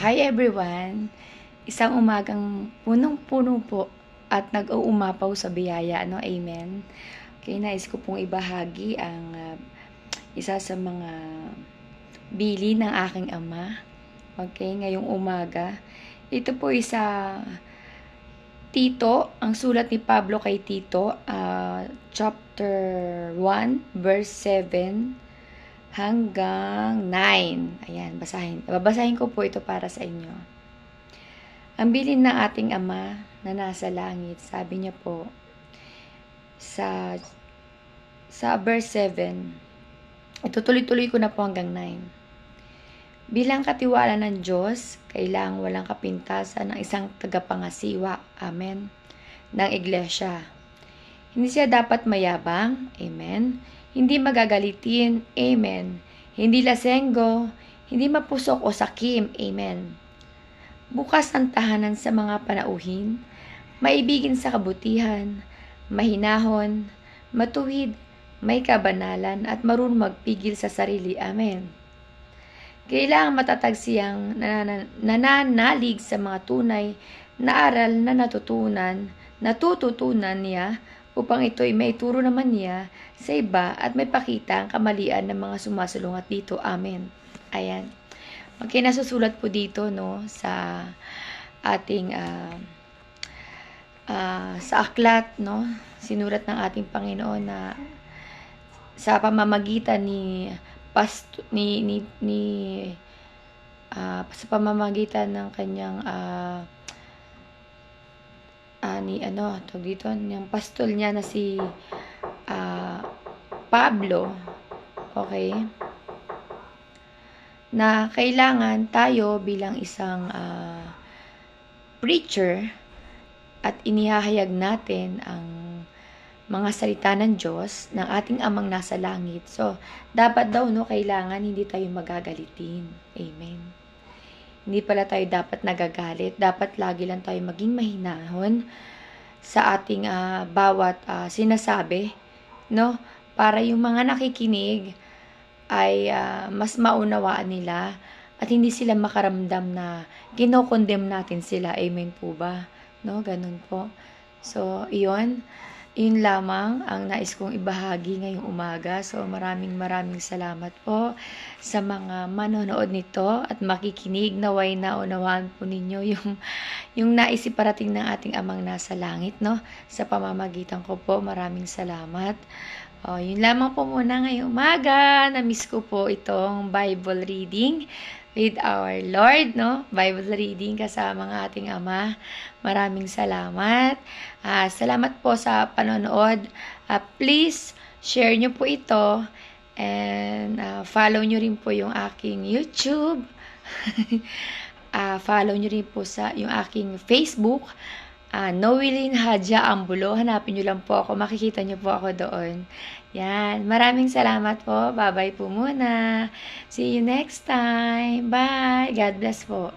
Hi everyone! Isang umagang punong-puno po at nag-uumapaw sa biyaya, no? Amen. Okay, nais ko pong ibahagi ang isa sa mga bili ng aking ama. Okay, ngayong umaga. Ito po isa Tito, ang sulat ni Pablo kay Tito, chapter 1, verse 7 hanggang 9. Ayan, babasahin ko po ito para sa inyo. Ang bilin ng ating Ama na nasa langit, sabi niya po sa verse 7, itutuloy-tuloy ko na po hanggang 9. Bilang katiwala ng Diyos, kailangang walang kapintasan ng isang tagapangasiwa, amen, ng iglesia. Hindi siya dapat mayabang, amen, hindi magagalitin, amen, hindi lasenggo, hindi mapusok o sakim, amen. Bukas ang tahanan sa mga panauhin, maibigin sa kabutihan, mahinahon, matuwid, may kabanalan at marunong magpigil sa sarili, amen. Kailangang matatag siyang nananalig sa mga tunay na aral na natututunan niya upang ito'y maituro naman niya sa iba at may pakita ang kamalian ng mga sumasalungat dito. Amen. Ayan. Okay, nasusulat po dito, no, sa ating sa aklat, no, sinulat ng ating Panginoon na sa pamamagitan sa pamamagitan ng kanyang yung pastol niya na si Pablo, okay, na kailangan tayo bilang isang preacher at inihahayag natin ang mga salita ng Diyos, ng ating amang nasa langit. So, dapat daw, no, kailangan hindi tayo magagalitin. Amen. Hindi pala tayo dapat nagagalit. Dapat lagi lang tayo maging mahinahon sa ating bawat sinasabi, no? Para yung mga nakikinig ay mas maunawaan nila at hindi sila makaramdam na kinokondem natin sila. Amen po ba? No, ganun po. So, yun lamang ang nais kong ibahagi ngayong umaga. So, maraming salamat po sa mga manonood nito at makikinig. Naway naunawaan po ninyo yung nais iparating ng ating amang nasa langit, no? Sa pamamagitan ko po, maraming salamat. Yun lamang po muna ngayong umaga. Na-miss ko po itong Bible reading with our Lord, no? Bible reading kasama ng ating Ama. Maraming salamat. Salamat po sa panonood. Please, share nyo po ito. And follow nyo rin po yung aking YouTube. Follow nyo rin po sa yung aking Facebook. Noelyn Hadja Ambulo. Hanapin nyo lang po ako. Makikita nyo po ako doon. Yan. Maraming salamat po. Bye-bye po muna. See you next time. Bye. God bless po.